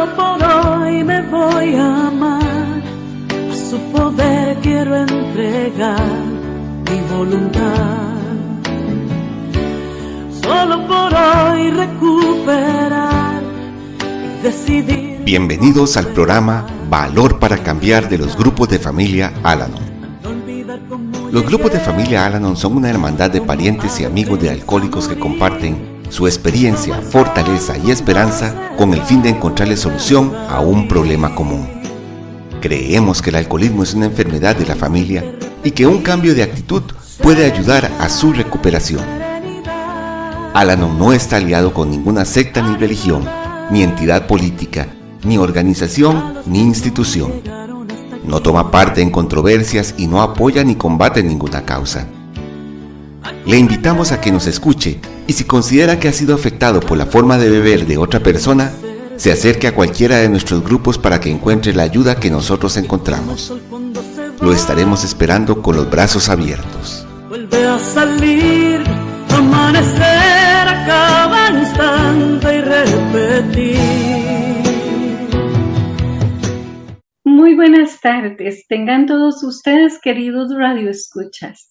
Solo por hoy me voy a amar, a su poder quiero entregar mi voluntad. Solo por hoy recuperar y decidir. Bienvenidos al programa Valor para Cambiar de los grupos de familia Al-Anon. Los grupos de familia Al-Anon son una hermandad de parientes y amigos de alcohólicos que comparten su experiencia, fortaleza y esperanza con el fin de encontrarle solución a un problema común. Creemos que el alcoholismo es una enfermedad de la familia y que un cambio de actitud puede ayudar a su recuperación. Al-Anon no está aliado con ninguna secta ni religión, ni entidad política, ni organización, ni institución. No toma parte en controversias y no apoya ni combate ninguna causa. Le invitamos a que nos escuche y si considera que ha sido afectado por la forma de beber de otra persona, se acerque a cualquiera de nuestros grupos para que encuentre la ayuda que nosotros encontramos. Lo estaremos esperando con los brazos abiertos. Vuelve a salir, amanecer a cada instante y repetir. Muy buenas tardes, tengan todos ustedes, queridos radioescuchas.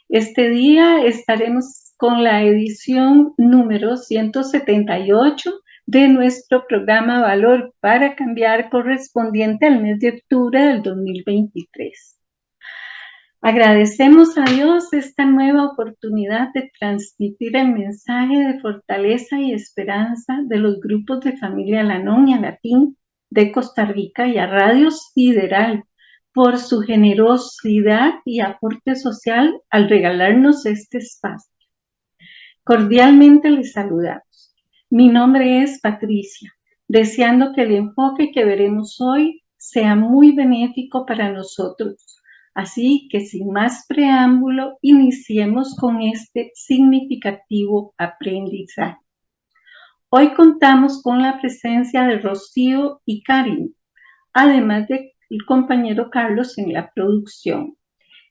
Este día estaremos con la edición número 178 de nuestro programa Valor para Cambiar, correspondiente al mes de octubre del 2023. Agradecemos a Dios esta nueva oportunidad de transmitir el mensaje de fortaleza y esperanza de los grupos de familia Al-Anon y Alatín de Costa Rica y a Radio Sideral por su generosidad y aporte social al regalarnos este espacio. Cordialmente les saludamos. Mi nombre es Patricia, deseando que el enfoque que veremos hoy sea muy benéfico para nosotros. Así que sin más preámbulo, iniciemos con este significativo aprendizaje. Hoy contamos con la presencia de Rocío y Karin, además del compañero Carlos en la producción.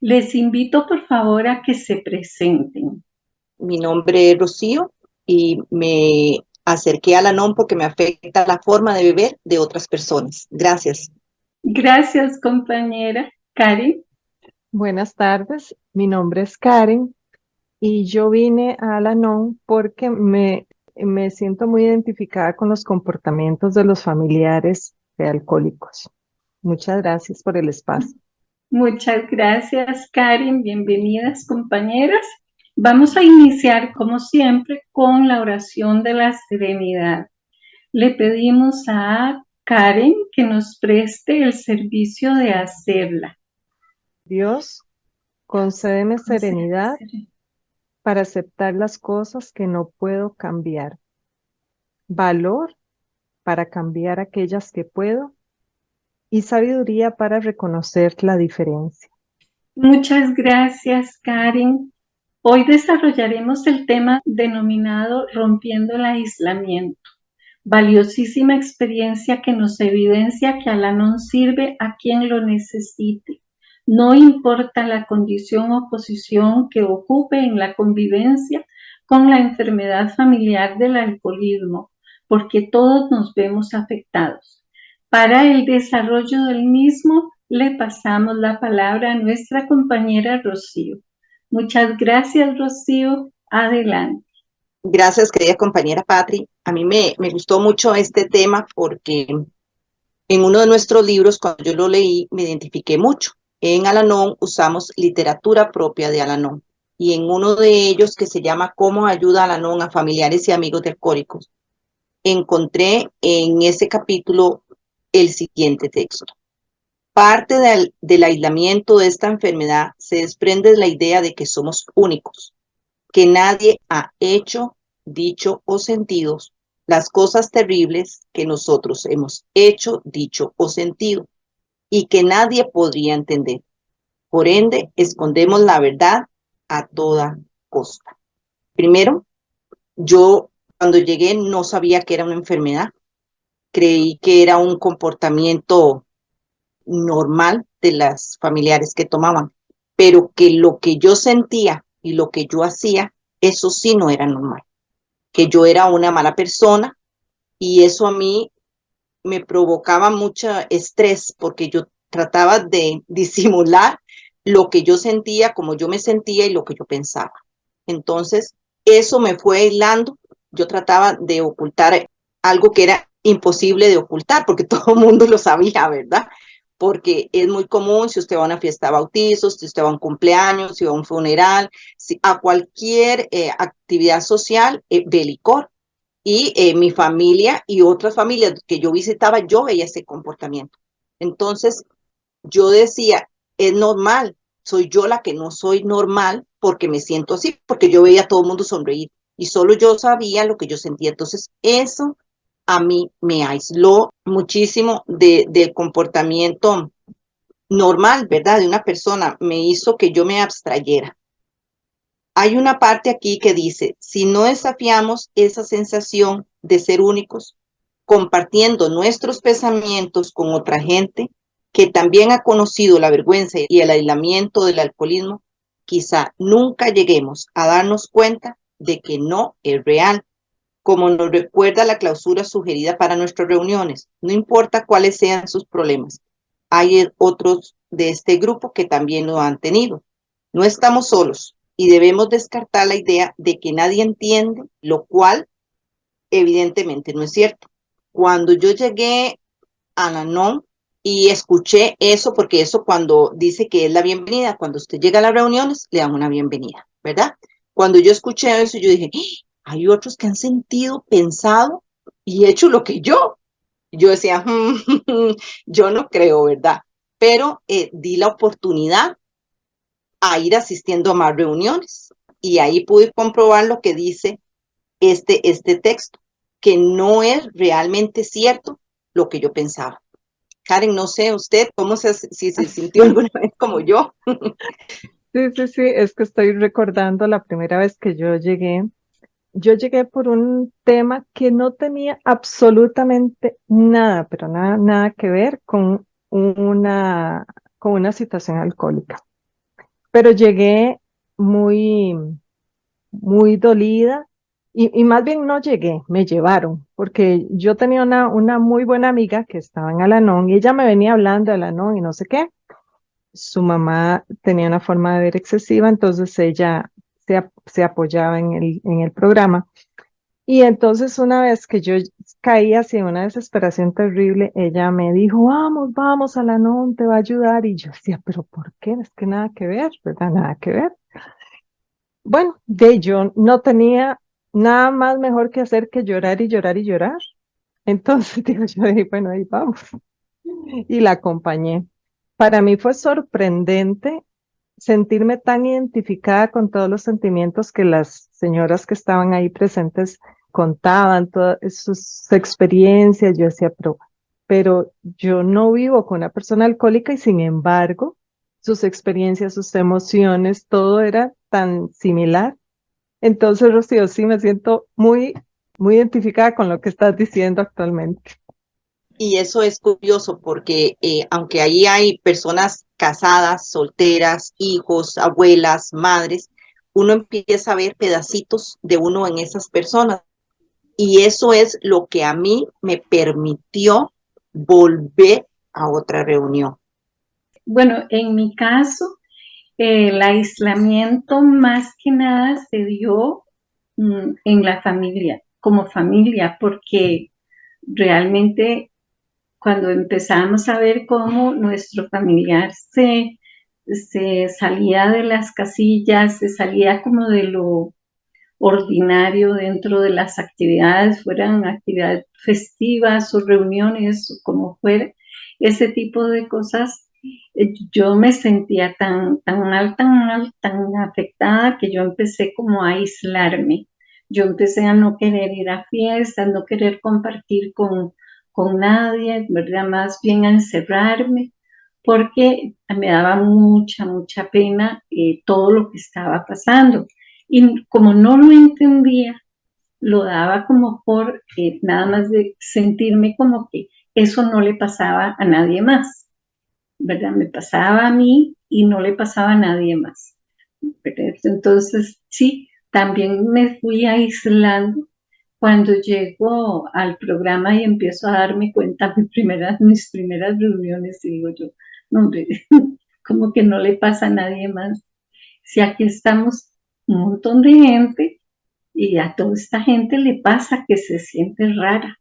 Les invito por favor a que se presenten. Mi nombre es Rocío y me acerqué a Al-Anon porque me afecta la forma de beber de otras personas. Gracias. Gracias, compañera. Karin. Buenas tardes, mi nombre es Karen y yo vine a Al-Anon porque me siento muy identificada con los comportamientos de los familiares de alcohólicos. Muchas gracias por el espacio. Muchas gracias, Karen. Bienvenidas, compañeras. Vamos a iniciar, como siempre, con la oración de la serenidad. Le pedimos a Karen que nos preste el servicio de hacerla. Dios, concédeme serenidad para aceptar las cosas que no puedo cambiar. Valor para cambiar aquellas que puedo. Y sabiduría para reconocer la diferencia. Muchas gracias, Karen. Hoy desarrollaremos el tema denominado Rompiendo el Aislamiento. Valiosísima experiencia que nos evidencia que Al-Anon sirve a quien lo necesite. No importa la condición o posición que ocupe en la convivencia con la enfermedad familiar del alcoholismo, porque todos nos vemos afectados. Para el desarrollo del mismo, le pasamos la palabra a nuestra compañera Rocío. Muchas gracias, Rocío. Adelante. Gracias, querida compañera Patri. A mí me gustó mucho este tema porque en uno de nuestros libros, cuando yo lo leí, me identifiqué mucho. En Al-Anon usamos literatura propia de Al-Anon. Y en uno de ellos, que se llama ¿Cómo ayuda Al-Anon a familiares y amigos de alcohólicos?, encontré en ese capítulo el siguiente texto. Parte del aislamiento de esta enfermedad se desprende de la idea de que somos únicos, que nadie ha hecho, dicho o sentido las cosas terribles que nosotros hemos hecho, dicho o sentido, y que nadie podría entender. Por ende, escondemos la verdad a toda costa. Primero, yo cuando llegué no sabía que era una enfermedad. Creí que era un comportamiento normal de las familiares que tomaban, pero que lo que yo sentía y lo que yo hacía, eso sí no era normal, que yo era una mala persona y eso a mí me provocaba mucho estrés porque yo trataba de disimular lo que yo sentía, como yo me sentía y lo que yo pensaba. Entonces, eso me fue aislando. Yo trataba de ocultar algo que era imposible de ocultar, porque todo el mundo lo sabía, ¿verdad? Porque es muy común si usted va a una fiesta de bautizos, si usted va a un cumpleaños, si va a un funeral, si, a cualquier actividad social de licor. Y mi familia y otras familias que yo visitaba, yo veía ese comportamiento. Entonces, yo decía, es normal, soy yo la que no soy normal porque me siento así, porque yo veía a todo el mundo sonreír y solo yo sabía lo que yo sentía. Entonces, eso a mí me aisló muchísimo del comportamiento normal, ¿verdad? De una persona, me hizo que yo me abstrayera. Hay una parte aquí que dice, si no desafiamos esa sensación de ser únicos, compartiendo nuestros pensamientos con otra gente que también ha conocido la vergüenza y el aislamiento del alcoholismo, quizá nunca lleguemos a darnos cuenta de que no es real, como nos recuerda la clausura sugerida para nuestras reuniones. No importa cuáles sean sus problemas, hay otros de este grupo que también lo han tenido. No estamos solos y debemos descartar la idea de que nadie entiende, lo cual evidentemente no es cierto. Cuando yo llegué a Nanon y escuché eso, porque eso cuando dice que es la bienvenida, cuando usted llega a las reuniones, le dan una bienvenida, ¿verdad? Cuando yo escuché eso, yo dije, hay otros que han sentido, pensado y hecho lo que yo. Yo decía, yo no creo, ¿verdad? Pero di la oportunidad a ir asistiendo a más reuniones y ahí pude comprobar lo que dice este texto, que no es realmente cierto lo que yo pensaba. Karen, no sé usted cómo si se sintió alguna vez como yo. Sí, sí, sí, es que estoy recordando la primera vez que yo llegué. Yo llegué por un tema que no tenía absolutamente nada, pero nada, nada que ver una, con una situación alcohólica. Pero llegué muy, muy dolida y más bien no llegué, me llevaron, porque yo tenía una muy buena amiga que estaba en Al-Anon y ella me venía hablando de Al-Anon y no sé qué. Su mamá tenía una forma de ver excesiva, entonces ella se apoyaba en el programa. Y entonces una vez que yo caí así en una desesperación terrible, ella me dijo, vamos, vamos, Al-Anon, te va a ayudar. Y yo decía, pero ¿por qué? Es que nada que ver, ¿verdad? Nada que ver. Bueno, yo no tenía nada más mejor que hacer que llorar y llorar y llorar. Entonces digo, yo dije, bueno, ahí vamos. Y la acompañé. Para mí fue sorprendente sentirme tan identificada con todos los sentimientos que las señoras que estaban ahí presentes contaban, todas sus experiencias. Yo decía, pero yo no vivo con una persona alcohólica y sin embargo, sus experiencias, sus emociones, todo era tan similar. Entonces, Rocío, sí me siento muy, muy identificada con lo que estás diciendo actualmente. Y eso es curioso porque aunque ahí hay personas casadas, solteras, hijos, abuelas, madres, uno empieza a ver pedacitos de uno en esas personas. Y eso es lo que a mí me permitió volver a otra reunión. Bueno, en mi caso, el aislamiento más que nada se dio en la familia, como familia, porque realmente cuando empezamos a ver cómo nuestro familiar se salía de las casillas, se salía como de lo ordinario dentro de las actividades, fueran actividades festivas o reuniones o como fuera, ese tipo de cosas, yo me sentía tan mal, tan afectada que yo empecé como a aislarme. Yo empecé a no querer ir a fiestas, no querer compartir con nadie, ¿verdad? Más bien a encerrarme, porque me daba mucha pena todo lo que estaba pasando. Y como no lo entendía, lo daba como por nada más de sentirme como que eso no le pasaba a nadie más, ¿verdad? Me pasaba a mí y no le pasaba a nadie más, ¿verdad? Entonces, sí, también me fui aislando cuando llego al programa y empiezo a darme cuenta mis primeras reuniones, y digo yo, no, hombre, como que no le pasa a nadie más. Si aquí estamos un montón de gente y a toda esta gente le pasa que se siente rara.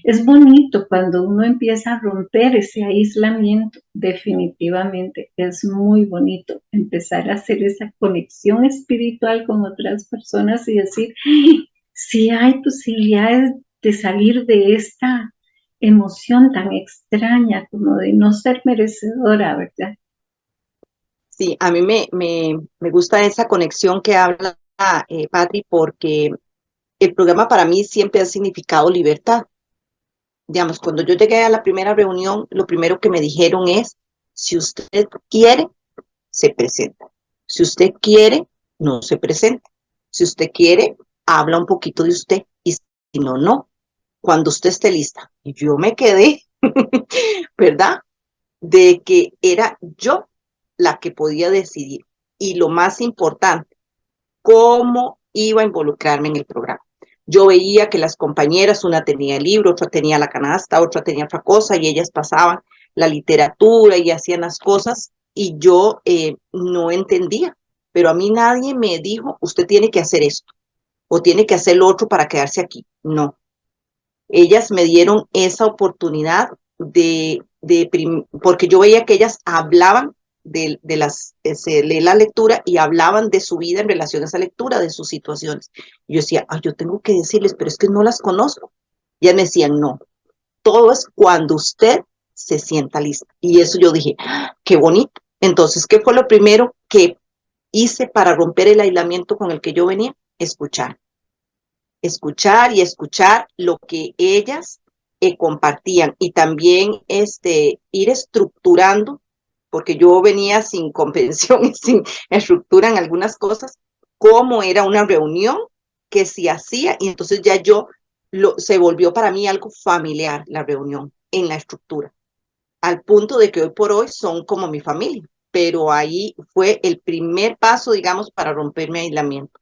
Es bonito cuando uno empieza a romper ese aislamiento, definitivamente, es muy bonito empezar a hacer esa conexión espiritual con otras personas y decir, si hay posibilidades de salir de esta emoción tan extraña como de no ser merecedora, ¿verdad? Sí, a mí me gusta esa conexión que habla Patri, porque el programa para mí siempre ha significado libertad. Digamos, cuando yo llegué a la primera reunión, lo primero que me dijeron es, si usted quiere, se presenta. Si usted quiere, no se presenta. Si usted quiere, habla un poquito de usted. Y si no, no. Cuando usted esté lista. Y yo me quedé, ¿verdad? De que era yo la que podía decidir. Y lo más importante, cómo iba a involucrarme en el programa. Yo veía que las compañeras, una tenía el libro, otra tenía la canasta, otra tenía otra cosa, y ellas pasaban la literatura y hacían las cosas, y yo no entendía. Pero a mí nadie me dijo, usted tiene que hacer esto, o tiene que hacer lo otro para quedarse aquí. No. Ellas me dieron esa oportunidad porque yo veía que ellas hablaban se lee la lectura y hablaban de su vida en relación a esa lectura, de sus situaciones. Y yo decía, yo tengo que decirles, pero es que no las conozco. Y ellas me decían, no, todo es cuando usted se sienta lista. Y eso yo dije, qué bonito. Entonces, ¿qué fue lo primero que hice para romper el aislamiento con el que yo venía? Escuchar y escuchar lo que ellas compartían, y también ir estructurando, porque yo venía sin comprensión y sin estructura en algunas cosas, cómo era una reunión que se hacía, y entonces ya se volvió para mí algo familiar la reunión en la estructura, al punto de que hoy por hoy son como mi familia, pero ahí fue el primer paso, digamos, para romper mi aislamiento.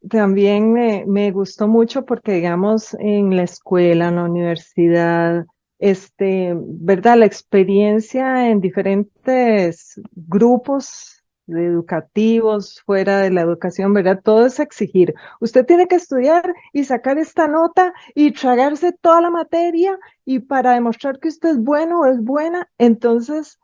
También me gustó mucho porque, digamos, en la escuela, en la universidad, ¿verdad? La experiencia en diferentes grupos educativos, fuera de la educación, ¿verdad? Todo es exigir. Usted tiene que estudiar y sacar esta nota y tragarse toda la materia y para demostrar que usted es bueno o es buena, entonces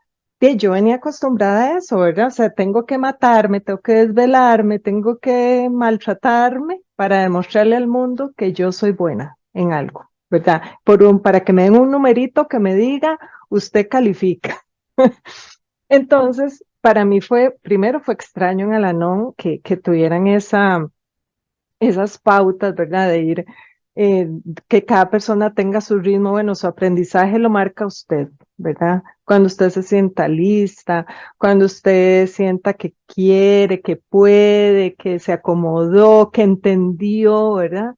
yo venía acostumbrada a eso, ¿verdad? O sea, tengo que matarme, tengo que desvelarme, tengo que maltratarme para demostrarle al mundo que yo soy buena en algo, ¿verdad? Para que me den un numerito que me diga, usted califica. Entonces, para mí primero fue extraño en Alanón que tuvieran esas pautas, ¿verdad? De ir, eh, que cada persona tenga su ritmo, bueno, su aprendizaje lo marca usted, ¿verdad? Cuando usted se sienta lista, cuando usted sienta que quiere, que puede, que se acomodó, que entendió, ¿verdad?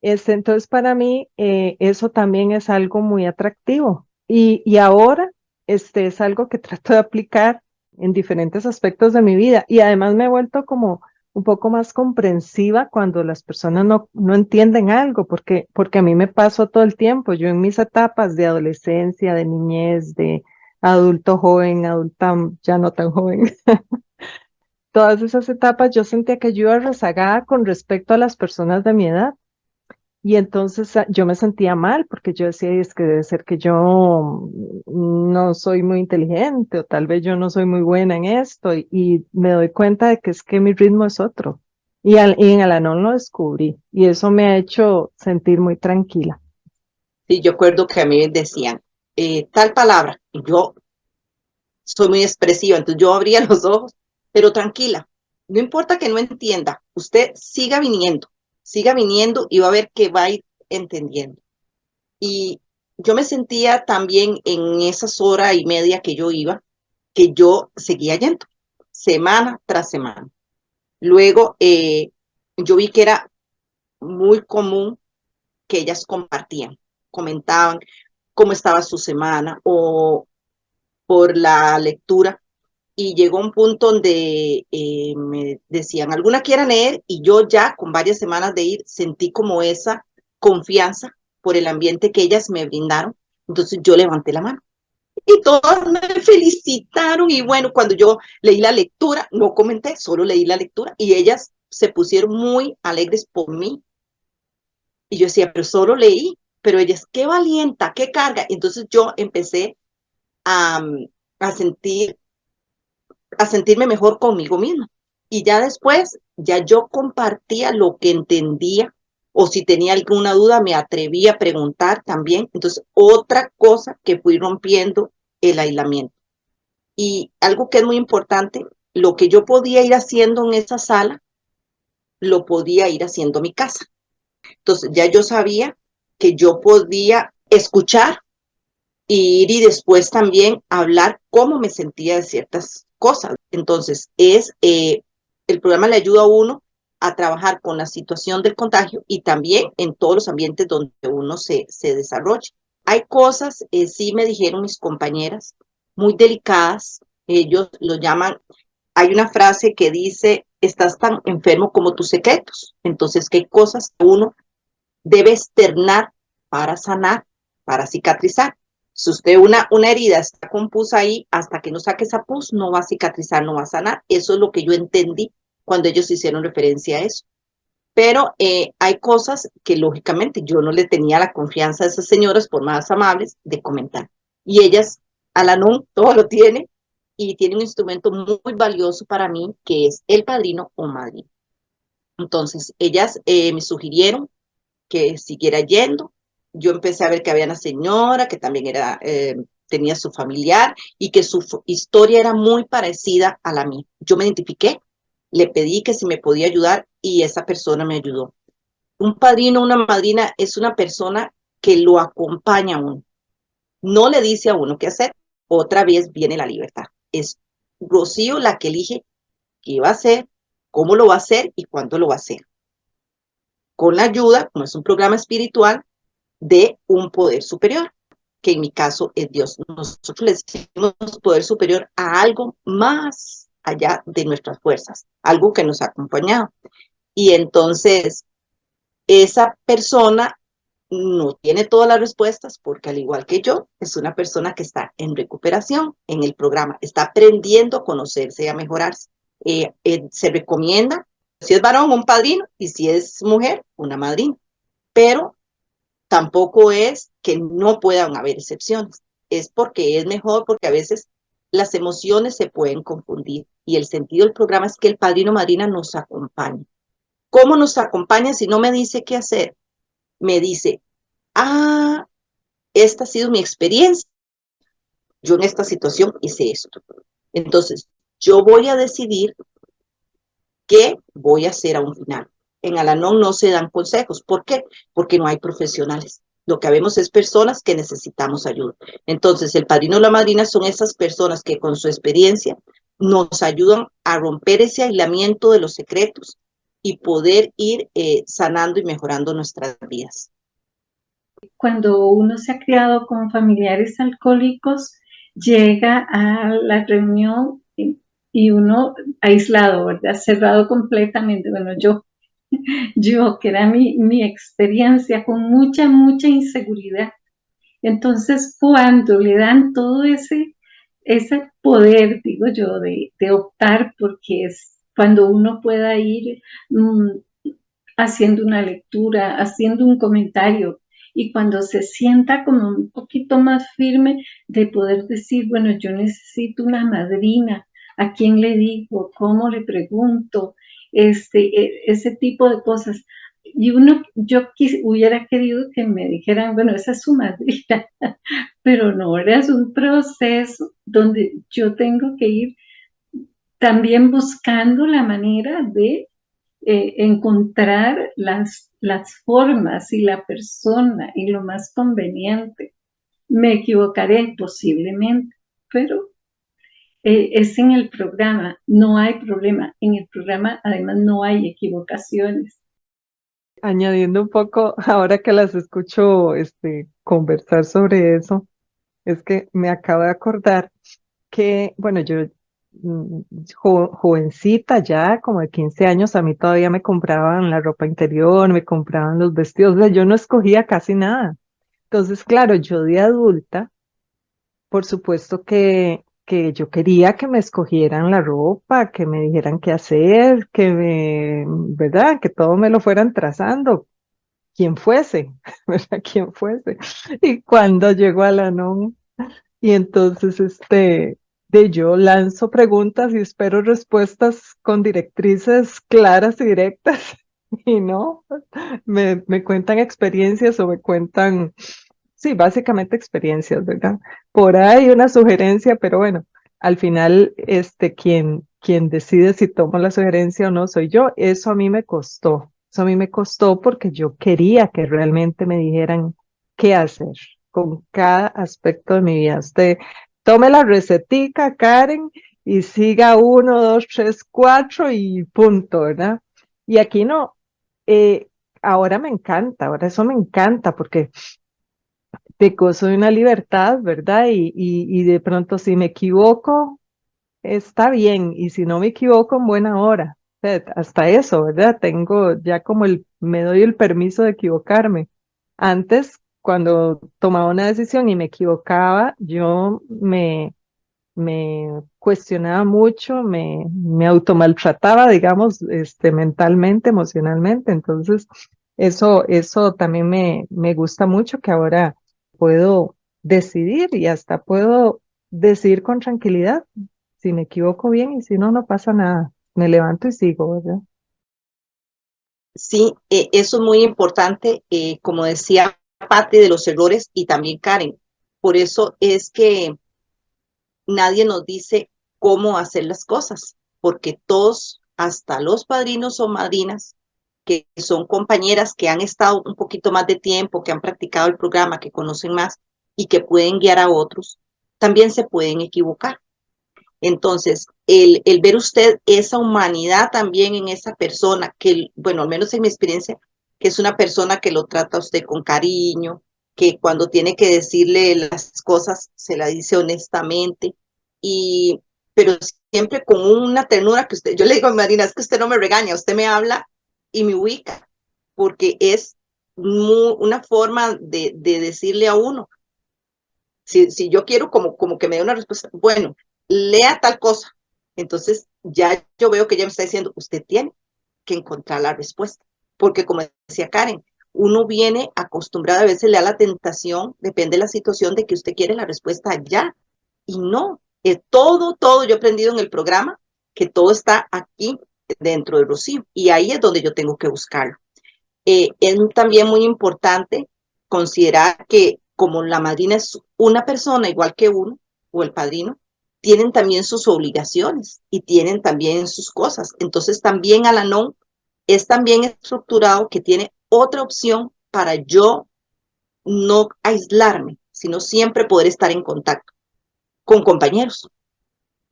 Entonces, para mí, eso también es algo muy atractivo. Y ahora, es algo que trato de aplicar en diferentes aspectos de mi vida. Y además me he vuelto como un poco más comprensiva cuando las personas no entienden algo, porque a mí me pasó todo el tiempo. Yo en mis etapas de adolescencia, de niñez, de adulto joven, adulta ya no tan joven, todas esas etapas yo sentía que yo iba rezagada con respecto a las personas de mi edad. Y entonces yo me sentía mal porque yo decía, es que debe ser que yo no soy muy inteligente o tal vez yo no soy muy buena en esto y me doy cuenta de que es que mi ritmo es otro. Y en Alanón lo descubrí y eso me ha hecho sentir muy tranquila. Sí, yo recuerdo que a mí me decían tal palabra, y yo soy muy expresiva, entonces yo abría los ojos, pero tranquila, no importa que no entienda, usted siga viniendo y va a ver que va a ir entendiendo. Y yo me sentía también en esas horas y media que yo iba, que yo seguía yendo, semana tras semana. Luego yo vi que era muy común que ellas comentaban cómo estaba su semana o por la lectura. y llegó un punto donde me decían, ¿alguna quiera leer? Y yo ya con varias semanas de ir sentí como esa confianza por el ambiente que ellas me brindaron. Entonces yo levanté la mano y todas me felicitaron y bueno, cuando yo leí la lectura, no comenté, solo leí la lectura y ellas se pusieron muy alegres por mí. Y yo decía, pero solo leí, pero ellas, qué valienta, qué carga. Entonces yo empecé a, a sentir a sentirme mejor conmigo misma. Y ya después, ya yo compartía lo que entendía o si tenía alguna duda me atreví a preguntar también. Entonces, otra cosa que fui rompiendo el aislamiento. Y algo que es muy importante, lo que yo podía ir haciendo en esa sala, lo podía ir haciendo en mi casa. Entonces, ya yo sabía que yo podía escuchar y ir y después también hablar cómo me sentía de ciertas cosas. Entonces, el programa le ayuda a uno a trabajar con la situación del contagio y también en todos los ambientes donde uno se desarrolla. Hay cosas, sí me dijeron mis compañeras, muy delicadas, ellos lo llaman, hay una frase que dice, estás tan enfermo como tus secretos. Entonces, ¿qué cosas uno debe externar para sanar, para cicatrizar? Si usted una herida está con pus ahí, hasta que no saque esa pus, no va a cicatrizar, no va a sanar. Eso es lo que yo entendí cuando ellos hicieron referencia a eso. Pero hay cosas que lógicamente yo no le tenía la confianza a esas señoras, por más amables, de comentar. Y ellas, Al-Anon, todo lo tiene y tiene un instrumento muy valioso para mí, que es el padrino o madrina. Entonces, ellas me sugirieron que siguiera yendo. Yo empecé a ver que había una señora que también tenía su familiar y que su historia era muy parecida a la mía. Yo me identifiqué, le pedí que si me podía ayudar y esa persona me ayudó. Un padrino, una madrina es una persona que lo acompaña a uno, no le dice a uno qué hacer. Otra vez viene la libertad. Es Rocío la que elige qué va a hacer, cómo lo va a hacer y cuándo lo va a hacer. Con la ayuda, como es un programa espiritual, de un poder superior, que en mi caso es Dios. Nosotros le decimos poder superior a algo más allá de nuestras fuerzas, algo que nos ha acompañado. Y entonces, esa persona no tiene todas las respuestas porque al igual que yo, es una persona que está en recuperación en el programa, está aprendiendo a conocerse y a mejorarse. Se recomienda, si es varón, un padrino, y si es mujer, una madrina. Pero tampoco es que no puedan haber excepciones, es porque es mejor, porque a veces las emociones se pueden confundir y el sentido del programa es que el padrino o madrina nos acompañe. ¿Cómo nos acompaña si no me dice qué hacer? Me dice, esta ha sido mi experiencia, yo en esta situación hice esto. Entonces, yo voy a decidir qué voy a hacer a un final. En Al-Anon no se dan consejos. ¿Por qué? Porque no hay profesionales. Lo que vemos es personas que necesitamos ayuda. Entonces, el padrino o la madrina son esas personas que con su experiencia nos ayudan a romper ese aislamiento de los secretos y poder ir sanando y mejorando nuestras vidas. Cuando uno se ha criado con familiares alcohólicos, llega a la reunión y uno aislado, ¿verdad? Cerrado completamente. Bueno, yo que era mi experiencia con mucha inseguridad. Entonces, cuando le dan todo ese poder, digo yo, de optar, porque es cuando uno pueda ir haciendo una lectura, haciendo un comentario, y cuando se sienta como un poquito más firme de poder decir, bueno, yo necesito una madrina, ¿a quién le digo? ¿Cómo le pregunto? Ese tipo de cosas. Y yo hubiera querido que me dijeran, bueno, esa es su madrina, pero no, ahora es un proceso donde yo tengo que ir también buscando la manera de encontrar las formas y la persona y lo más conveniente. Me equivocaré posiblemente, pero es en el programa, no hay problema. En el programa además no hay equivocaciones. Añadiendo un poco, ahora que las escucho conversar sobre eso, es que me acabo de acordar que, bueno, yo jovencita ya, como de 15 años, a mí todavía me compraban la ropa interior, me compraban los vestidos, o sea, yo no escogía casi nada. Entonces, claro, yo de adulta, por supuesto que yo quería que me escogieran la ropa, que me dijeran qué hacer, ¿verdad? Que todo me lo fueran trazando, quien fuese, ¿verdad? Quien fuese. Y cuando llegó a la NOM, y entonces de yo lanzo preguntas y espero respuestas con directrices claras y directas, y no, me cuentan experiencias o me cuentan, sí, básicamente experiencias, ¿verdad? Por ahí una sugerencia, pero bueno, al final, quien decide si tomo la sugerencia o no soy yo. Eso a mí me costó. Eso a mí me costó porque yo quería que realmente me dijeran qué hacer con cada aspecto de mi vida. Usted tome la recetica, Karen, y siga 1, 2, 3, 4 y punto, ¿verdad? Y aquí no. eh, Ahora me encanta, ahora eso me encanta porque te gozo de una libertad, ¿verdad? Y de pronto si me equivoco, está bien, y si no me equivoco, en buena hora. O sea, hasta eso, ¿verdad? Tengo ya como me doy el permiso de equivocarme. Antes, cuando tomaba una decisión y me equivocaba, yo me cuestionaba mucho, me automaltrataba, digamos, mentalmente, emocionalmente. Entonces, eso también me gusta mucho, que ahora puedo decidir y hasta puedo decidir con tranquilidad. Si me equivoco bien y si no, no pasa nada. Me levanto y sigo, ¿verdad? Sí, eso es muy importante, como decía Patti, de los errores y también Karen. Por eso es que nadie nos dice cómo hacer las cosas, porque todos, hasta los padrinos o madrinas, que son compañeras que han estado un poquito más de tiempo, que han practicado el programa, que conocen más y que pueden guiar a otros, también se pueden equivocar. Entonces, el ver usted esa humanidad también en esa persona, que, bueno, al menos en mi experiencia, que es una persona que lo trata a usted con cariño, que cuando tiene que decirle las cosas se la dice honestamente, y, pero siempre con una ternura que usted, yo le digo a Marina, es que usted no me regaña, usted me habla y me ubica, porque es una forma de decirle a uno, si yo quiero como que me dé una respuesta, bueno, lea tal cosa. Entonces ya yo veo que ella me está diciendo, usted tiene que encontrar la respuesta. Porque como decía Karen, uno viene acostumbrado, a veces le da la tentación, depende de la situación, de que usted quiere la respuesta ya. Y no, todo, yo he aprendido en el programa que todo está aquí dentro de Rocío. Y ahí es donde yo tengo que buscarlo. Es también muy importante considerar que como la madrina es una persona igual que uno o el padrino, tienen también sus obligaciones y tienen también sus cosas. Entonces también Al-Anon es también estructurado que tiene otra opción para yo no aislarme, sino siempre poder estar en contacto con compañeros.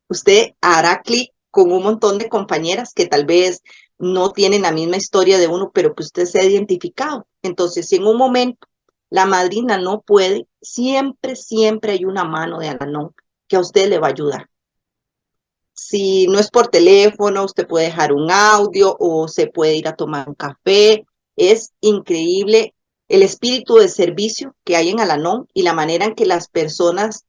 Usted hará clic con un montón de compañeras que tal vez no tienen la misma historia de uno, pero que usted se ha identificado. Entonces, si en un momento la madrina no puede, siempre hay una mano de Al-Anon que a usted le va a ayudar. Si no es por teléfono, usted puede dejar un audio o se puede ir a tomar un café. Es increíble el espíritu de servicio que hay en Al-Anon y la manera en que las personas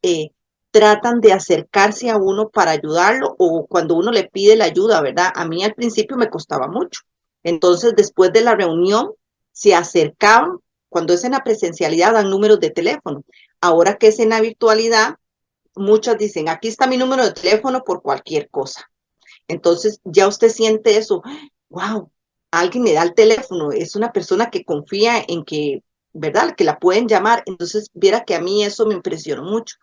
tratan de acercarse a uno para ayudarlo o cuando uno le pide la ayuda, ¿verdad? A mí al principio me costaba mucho. Entonces, después de la reunión, se acercaban. Cuando es en la presencialidad, dan números de teléfono. Ahora que es en la virtualidad, muchas dicen, aquí está mi número de teléfono por cualquier cosa. Entonces ya usted siente eso, wow, alguien le da el teléfono, es una persona que confía en que, ¿verdad? Que la pueden llamar. Entonces, viera que a mí eso me impresionó mucho.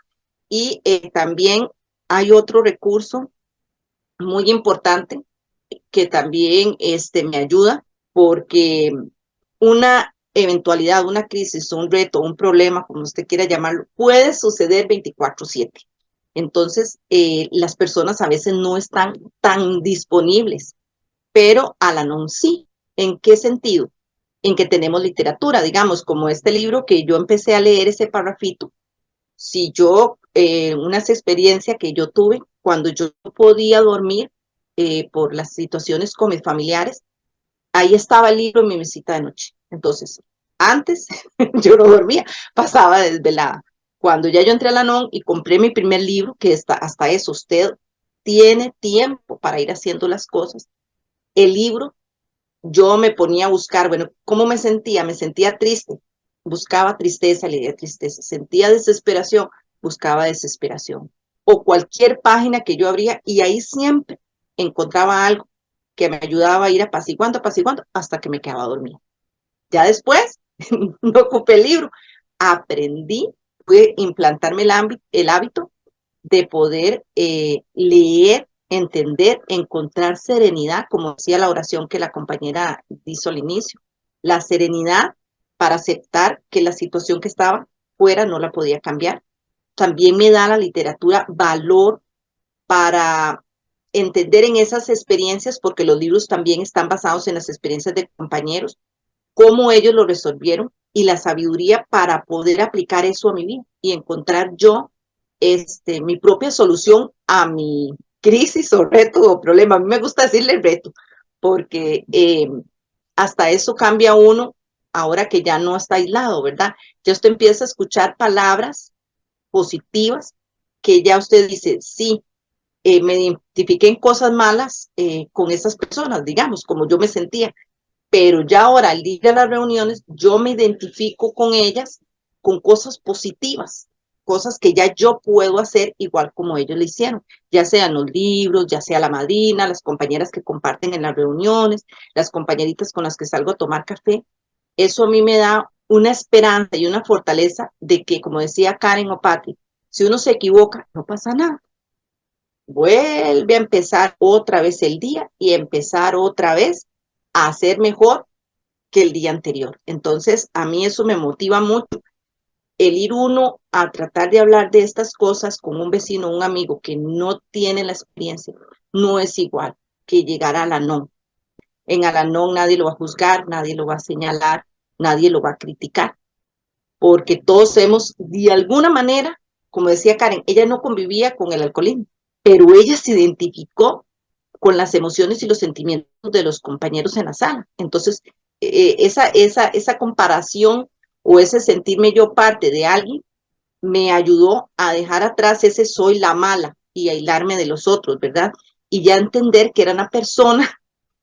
Y también hay otro recurso muy importante que también me ayuda porque una eventualidad, una crisis, un reto, un problema, como usted quiera llamarlo, puede suceder 24/7. Entonces, las personas a veces no están tan disponibles, pero Al-Anon sí. ¿En qué sentido? En que tenemos literatura, digamos, como este libro que yo empecé a leer ese parrafito. Si yo, unas experiencias que yo tuve cuando yo no podía dormir por las situaciones con mis familiares, ahí estaba el libro en mi mesita de noche. Entonces, antes yo no dormía, pasaba desvelada. Cuando ya yo entré a la NON y compré mi primer libro, que está, hasta eso, usted tiene tiempo para ir haciendo las cosas. El libro, yo me ponía a buscar, bueno, ¿cómo me sentía? Me sentía triste, buscaba tristeza, leía tristeza, sentía desesperación, buscaba desesperación. O cualquier página que yo abría y ahí siempre encontraba algo que me ayudaba a ir apaciguando, apaciguando, hasta que me quedaba dormida. Ya después, no ocupé el libro, aprendí, pude implantarme el hábito de poder leer, entender, encontrar serenidad, como decía la oración que la compañera hizo al inicio, la serenidad para aceptar que la situación que estaba fuera no la podía cambiar. También me da la literatura valor para entender en esas experiencias, porque los libros también están basados en las experiencias de compañeros, cómo ellos lo resolvieron y la sabiduría para poder aplicar eso a mi vida y encontrar yo mi propia solución a mi crisis o reto o problema. A mí me gusta decirle reto, porque hasta eso cambia uno ahora que ya no está aislado, ¿verdad? Ya usted empieza a escuchar palabras positivas que ya usted dice, sí, me identifiqué en cosas malas con esas personas, digamos, como yo me sentía, pero ya ahora al ir a las reuniones, yo me identifico con ellas con cosas positivas, cosas que ya yo puedo hacer igual como ellos lo hicieron, ya sean los libros, ya sea la madrina, las compañeras que comparten en las reuniones, las compañeritas con las que salgo a tomar café. Eso a mí me da una esperanza y una fortaleza de que, como decía Karen o Patty, si uno se equivoca, no pasa nada. Vuelve a empezar otra vez el día y empezar otra vez a hacer mejor que el día anterior. Entonces, a mí eso me motiva mucho. El ir uno a tratar de hablar de estas cosas con un vecino, un amigo que no tiene la experiencia, no es igual que llegar a la NON. En Alanon nadie lo va a juzgar, nadie lo va a señalar, nadie lo va a criticar, porque todos hemos, de alguna manera, como decía Karen, ella no convivía con el alcoholismo, pero ella se identificó con las emociones y los sentimientos de los compañeros en la sala. Entonces, esa comparación o ese sentirme yo parte de alguien me ayudó a dejar atrás ese soy la mala y aislarme de los otros, ¿verdad? Y ya entender que era una persona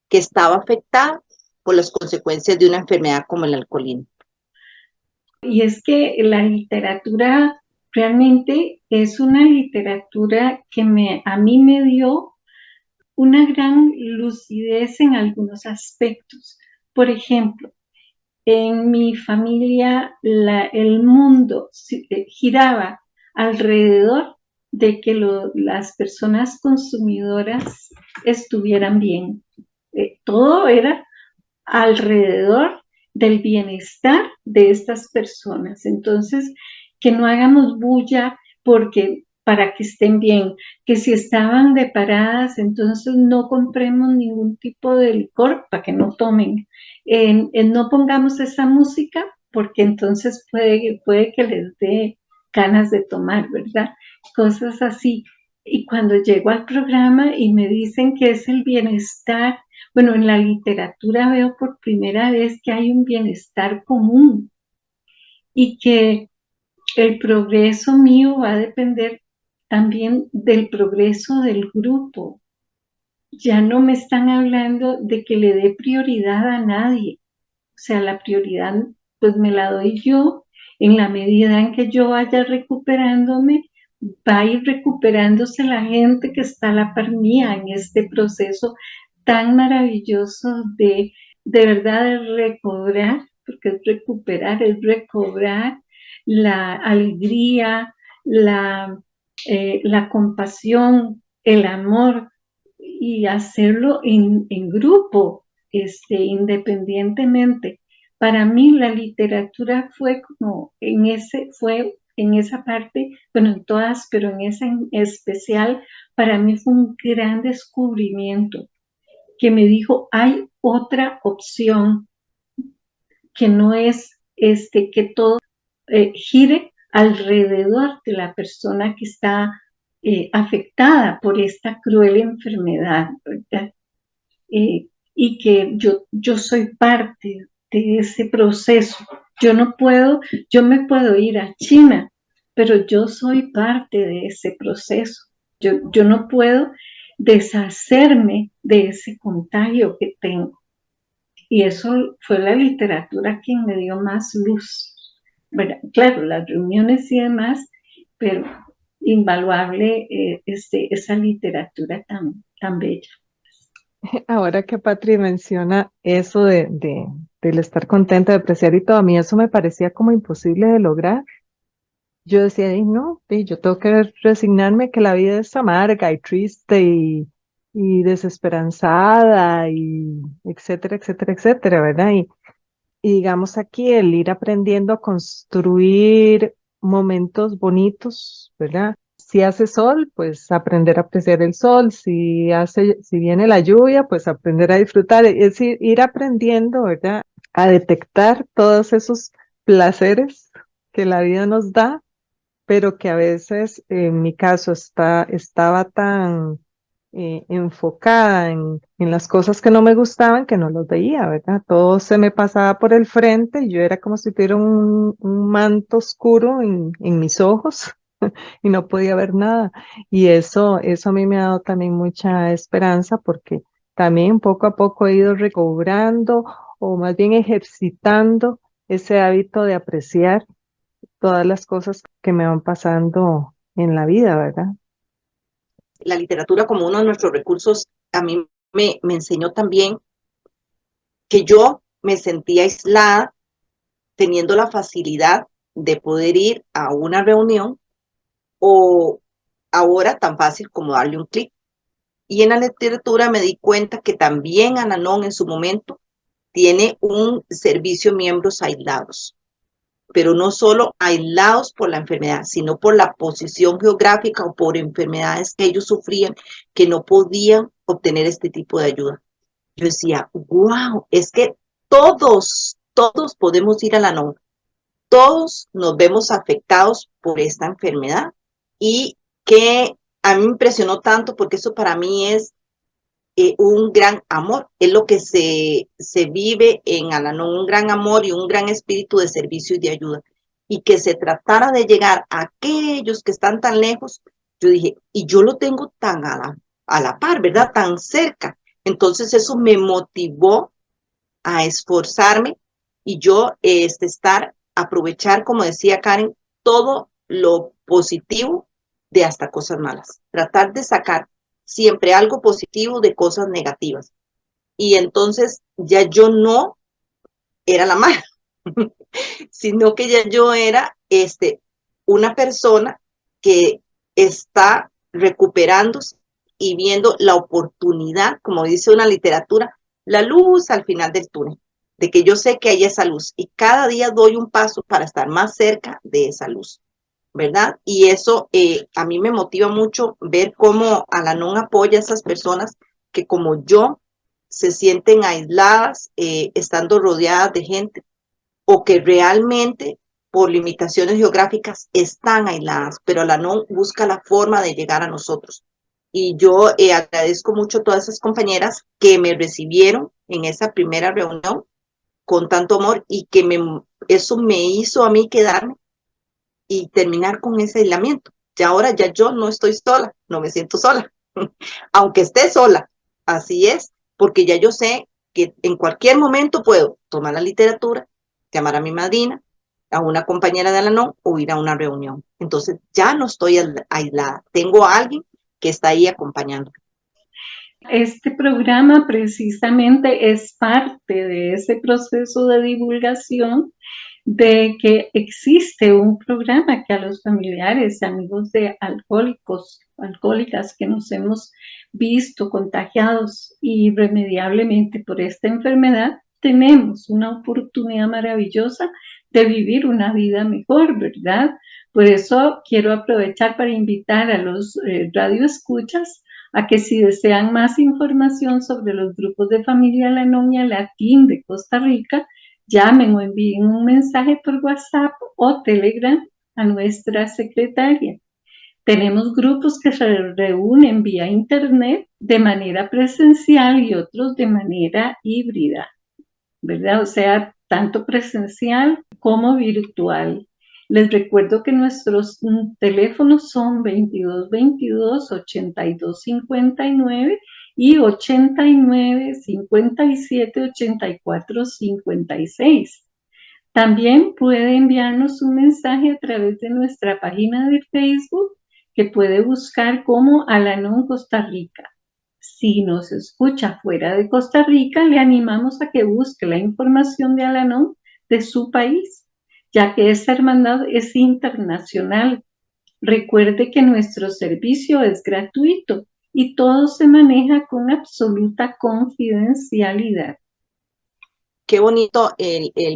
que estaba afectada por las consecuencias de una enfermedad como el alcoholismo. Y es que la literatura realmente es una literatura que a mí me dio una gran lucidez en algunos aspectos. Por ejemplo, en mi familia el mundo giraba alrededor de que las personas consumidoras estuvieran bien. Todo era alrededor del bienestar de estas personas. Entonces, que no hagamos bulla porque para que estén bien, que si estaban de paradas, entonces no compremos ningún tipo de licor para que no tomen. No pongamos esa música porque entonces puede que les dé ganas de tomar, ¿verdad? Cosas así. Y cuando llego al programa y me dicen que es el bienestar, bueno, en la literatura veo por primera vez que hay un bienestar común y que el progreso mío va a depender también del progreso del grupo. Ya no me están hablando de que le dé prioridad a nadie. O sea, la prioridad pues me la doy yo. En la medida en que yo vaya recuperándome, va a ir recuperándose la gente que está a la par mía en este proceso tan maravilloso de verdad de recobrar, porque es recuperar, es recobrar la alegría, la compasión, el amor y hacerlo en grupo, independientemente. Para mí la literatura fue como fue en esa parte, bueno, en todas, pero en esa en especial, para mí fue un gran descubrimiento que me dijo, hay otra opción que no es que todo gire alrededor de la persona que está afectada por esta cruel enfermedad, ¿verdad? Y que yo soy parte de ese proceso. Yo me puedo ir a China, pero yo soy parte de ese proceso. Yo no puedo deshacerme de ese contagio que tengo. Y eso fue la literatura quien me dio más luz, ¿verdad? Claro, las reuniones y demás, pero invaluable esa literatura tan bella. Ahora que Patri menciona eso del estar contenta, de apreciar y todo, a mí eso me parecía como imposible de lograr. Yo decía, "Ay, no, yo tengo que resignarme que la vida es amarga y triste y desesperanzada y etcétera, etcétera, etcétera, ¿verdad? Y digamos aquí el ir aprendiendo a construir momentos bonitos, ¿verdad? Si hace sol, pues aprender a apreciar el sol. Si viene la lluvia, pues aprender a disfrutar. Es decir, ir aprendiendo, ¿verdad? A detectar todos esos placeres que la vida nos da, pero que a veces, en mi caso, estaba tan enfocada en las cosas que no me gustaban que no los veía, ¿verdad? Todo se me pasaba por el frente y yo era como si tuviera un manto oscuro en mis ojos y no podía ver nada. Y eso a mí me ha dado también mucha esperanza porque también poco a poco he ido recobrando o más bien ejercitando ese hábito de apreciar todas las cosas que me van pasando en la vida, ¿verdad? La literatura como uno de nuestros recursos a mí me enseñó también que yo me sentía aislada teniendo la facilidad de poder ir a una reunión o ahora tan fácil como darle un clic. Y en la literatura me di cuenta que también Al-Anon en su momento tiene un servicio miembros aislados, pero no solo aislados por la enfermedad, sino por la posición geográfica o por enfermedades que ellos sufrían que no podían obtener este tipo de ayuda. Yo decía, wow, es que todos podemos ir a la NOM, todos nos vemos afectados por esta enfermedad y que a mí me impresionó tanto porque eso para mí es un gran amor, es lo que se vive en Al-Anon, un gran amor y un gran espíritu de servicio y de ayuda. Y que se tratara de llegar a aquellos que están tan lejos, yo dije, y yo lo tengo tan a la par, ¿verdad? Tan cerca. Entonces eso me motivó a esforzarme y yo aprovechar, como decía Karen, todo lo positivo de hasta cosas malas. Tratar de sacar siempre algo positivo de cosas negativas. Y entonces ya yo no era la mala, sino que ya yo era una persona que está recuperándose y viendo la oportunidad, como dice una literatura, la luz al final del túnel, de que yo sé que hay esa luz y cada día doy un paso para estar más cerca de esa luz, ¿verdad? Y eso a mí me motiva mucho ver cómo Al-Anon apoya a esas personas que como yo se sienten aisladas, estando rodeadas de gente o que realmente por limitaciones geográficas están aisladas, pero la NON busca la forma de llegar a nosotros. Y yo agradezco mucho a todas esas compañeras que me recibieron en esa primera reunión con tanto amor y que eso me hizo a mí quedarme y terminar con ese aislamiento. Ya ahora ya yo no estoy sola, no me siento sola, aunque esté sola, así es, porque ya yo sé que en cualquier momento puedo tomar la literatura, llamar a mi madrina, a una compañera de Al-Anon o ir a una reunión. Entonces ya no estoy aislada, tengo a alguien que está ahí acompañándome. Este programa precisamente es parte de ese proceso de divulgación de que existe un programa que a los familiares y amigos de alcohólicos, alcohólicas que nos hemos visto contagiados irremediablemente por esta enfermedad, tenemos una oportunidad maravillosa de vivir una vida mejor, ¿verdad? Por eso quiero aprovechar para invitar a los radioescuchas a que si desean más información sobre los grupos de familia Al-Anon y Alatín de Costa Rica, llamen o envíen un mensaje por WhatsApp o Telegram a nuestra secretaria. Tenemos grupos que se reúnen vía internet de manera presencial y otros de manera híbrida, ¿verdad? O sea, tanto presencial como virtual. Les recuerdo que nuestros teléfonos son 2222-8259 y 8957-8456. También puede enviarnos un mensaje a través de nuestra página de Facebook, que puede buscar como Al-Anon Costa Rica. Si nos escucha fuera de Costa Rica, le animamos a que busque la información de Al-Anon de su país, ya que esta hermandad es internacional. Recuerde que nuestro servicio es gratuito y todo se maneja con absoluta confidencialidad. Qué bonito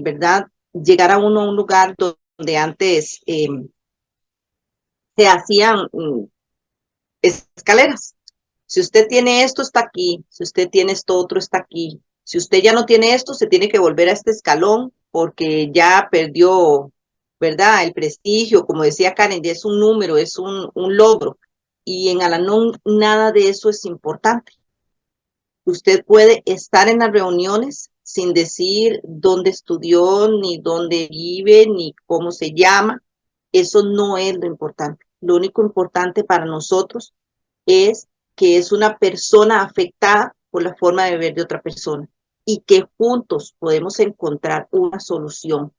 ¿verdad? Llegar a uno a un lugar donde antes se hacían escaleras. Si usted tiene esto, está aquí. Si usted tiene esto otro, está aquí. Si usted ya no tiene esto, se tiene que volver a este escalón porque ya perdió, ¿verdad? El prestigio, como decía Karen, ya es un número, es un logro. Y en Al-Anon nada de eso es importante. Usted puede estar en las reuniones sin decir dónde estudió, ni dónde vive, ni cómo se llama. Eso no es lo importante. Lo único importante para nosotros es que es una persona afectada por la forma de ver de otra persona y que juntos podemos encontrar una solución.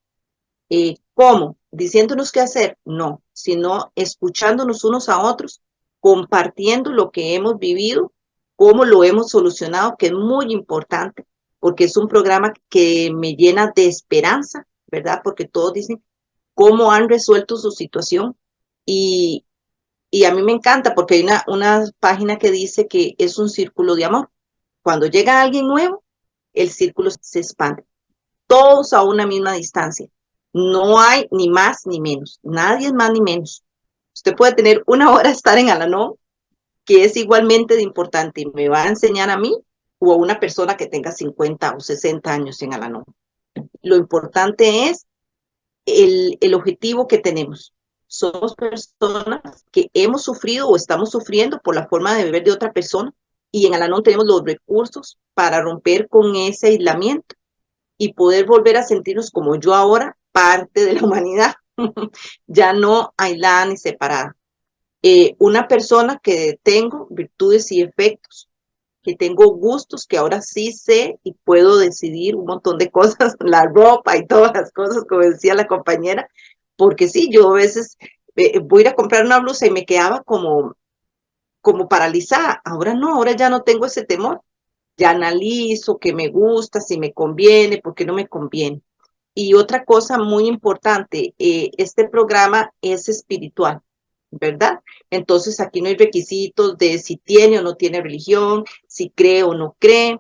¿Cómo? ¿Diciéndonos qué hacer? No, sino escuchándonos unos a otros, compartiendo lo que hemos vivido, cómo lo hemos solucionado, que es muy importante, porque es un programa que me llena de esperanza, ¿verdad? Porque todos dicen cómo han resuelto su situación y, y a mí me encanta porque hay una página que dice que es un círculo de amor. Cuando llega alguien nuevo, el círculo se expande. Todos a una misma distancia. No hay ni más ni menos. Nadie es más ni menos. Usted puede tener una hora de estar en Al-Anon, que es igualmente de importante y me va a enseñar a mí o a una persona que tenga 50 o 60 años en Al-Anon. Lo importante es el objetivo que tenemos. Somos personas que hemos sufrido o estamos sufriendo por la forma de beber de otra persona y en Al-Anon tenemos los recursos para romper con ese aislamiento y poder volver a sentirnos como yo ahora, parte de la humanidad, ya no aislada ni separada. Una persona que tengo virtudes y efectos, que tengo gustos, que ahora sí sé y puedo decidir un montón de cosas, la ropa y todas las cosas, como decía la compañera, porque sí, yo a veces voy a ir a comprar una blusa y me quedaba como paralizada. Ahora no, ahora ya no tengo ese temor. Ya analizo qué me gusta, si me conviene, por qué no me conviene. Y otra cosa muy importante, este programa es espiritual, ¿verdad? Entonces aquí no hay requisitos de si tiene o no tiene religión, si cree o no cree.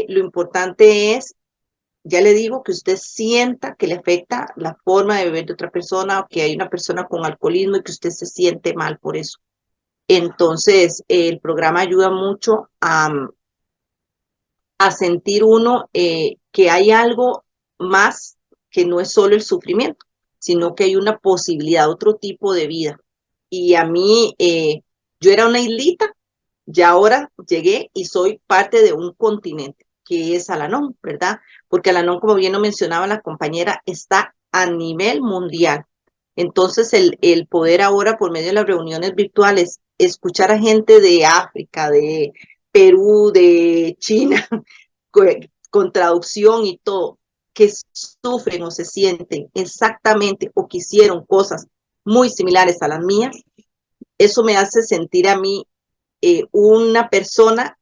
Lo importante es, ya le digo, que usted sienta que le afecta la forma de beber de otra persona o que hay una persona con alcoholismo y que usted se siente mal por eso. Entonces, el programa ayuda mucho a sentir uno que hay algo más que no es solo el sufrimiento, sino que hay una posibilidad, otro tipo de vida. Y a mí, yo era una islita, ya ahora llegué y soy parte de un continente, que es Al-Anon, ¿verdad? Porque Al-Anon, como bien lo mencionaba la compañera, está a nivel mundial. Entonces, el poder ahora, por medio de las reuniones virtuales, escuchar a gente de África, de Perú, de China, con traducción y todo, que sufren o se sienten exactamente o que hicieron cosas muy similares a las mías, eso me hace sentir a mí una persona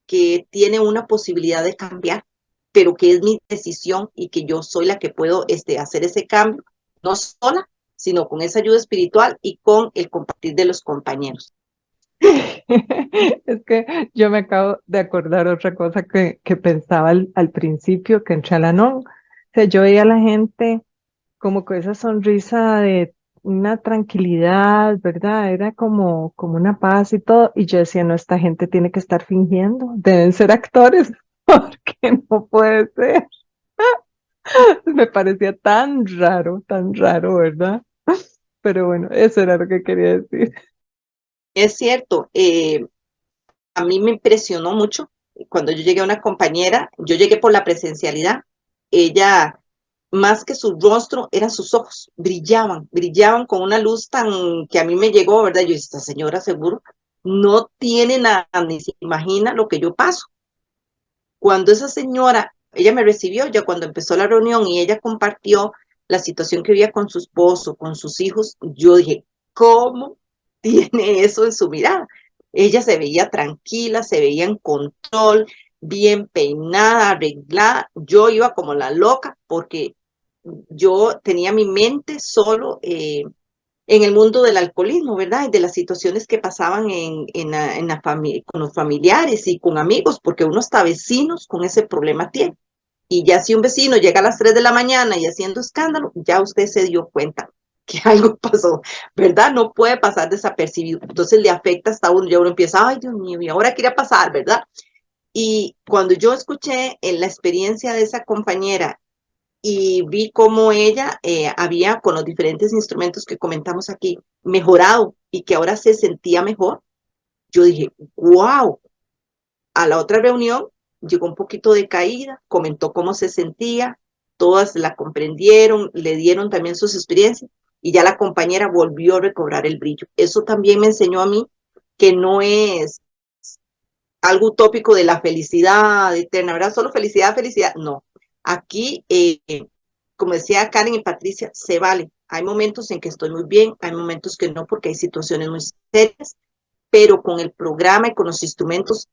que tiene una posibilidad de cambiar, pero que es mi decisión y que yo soy la que puedo hacer ese cambio, no sola, sino con esa ayuda espiritual y con el compartir de los compañeros. Es que yo me acabo de acordar otra cosa que pensaba al principio que entré a la NON. O sea, yo veía a la gente como con esa sonrisa de una tranquilidad, ¿verdad? Era como una paz y todo. Y yo decía, no, esta gente tiene que estar fingiendo, deben ser actores, porque no puede ser. Me parecía tan raro, ¿verdad? Pero bueno, eso era lo que quería decir. Es cierto, a mí me impresionó mucho cuando yo llegué a una compañera, yo llegué por la presencialidad, ella, más que su rostro, eran sus ojos, brillaban con una luz tan que a mí me llegó, ¿verdad? Yo, esta señora seguro no tiene nada, ni se imagina lo que yo paso. Cuando esa señora, ella me recibió ya cuando empezó la reunión y ella compartió la situación que vivía con su esposo, con sus hijos, yo dije, ¿cómo tiene eso en su mirada? Ella se veía tranquila, se veía en control, bien peinada, arreglada. Yo iba como la loca porque yo tenía mi mente solo en el mundo del alcoholismo, ¿verdad? Y de las situaciones que pasaban con los familiares y con amigos, porque uno hasta vecinos con ese problema tiene. Y ya si un vecino llega a las 3 de la mañana y haciendo escándalo, ya usted se dio cuenta que algo pasó, ¿verdad? No puede pasar desapercibido. Entonces le afecta hasta uno, ya uno empieza, ay Dios mío, ¿y ahora qué iba a pasar, verdad? Y cuando yo escuché en la experiencia de esa compañera y vi cómo ella había, con los diferentes instrumentos que comentamos aquí, mejorado y que ahora se sentía mejor, yo dije, wow. A la otra reunión llegó un poquito de caída, comentó cómo se sentía, todas la comprendieron, le dieron también sus experiencias y ya la compañera volvió a recobrar el brillo. Eso también me enseñó a mí que no es algo utópico de la felicidad eterna, ¿verdad? Solo felicidad, felicidad. No. Aquí, como decía Karen y Patricia, se vale. Hay momentos en que estoy muy bien, hay momentos que no, porque hay situaciones muy serias, pero con el programa y con los instrumentos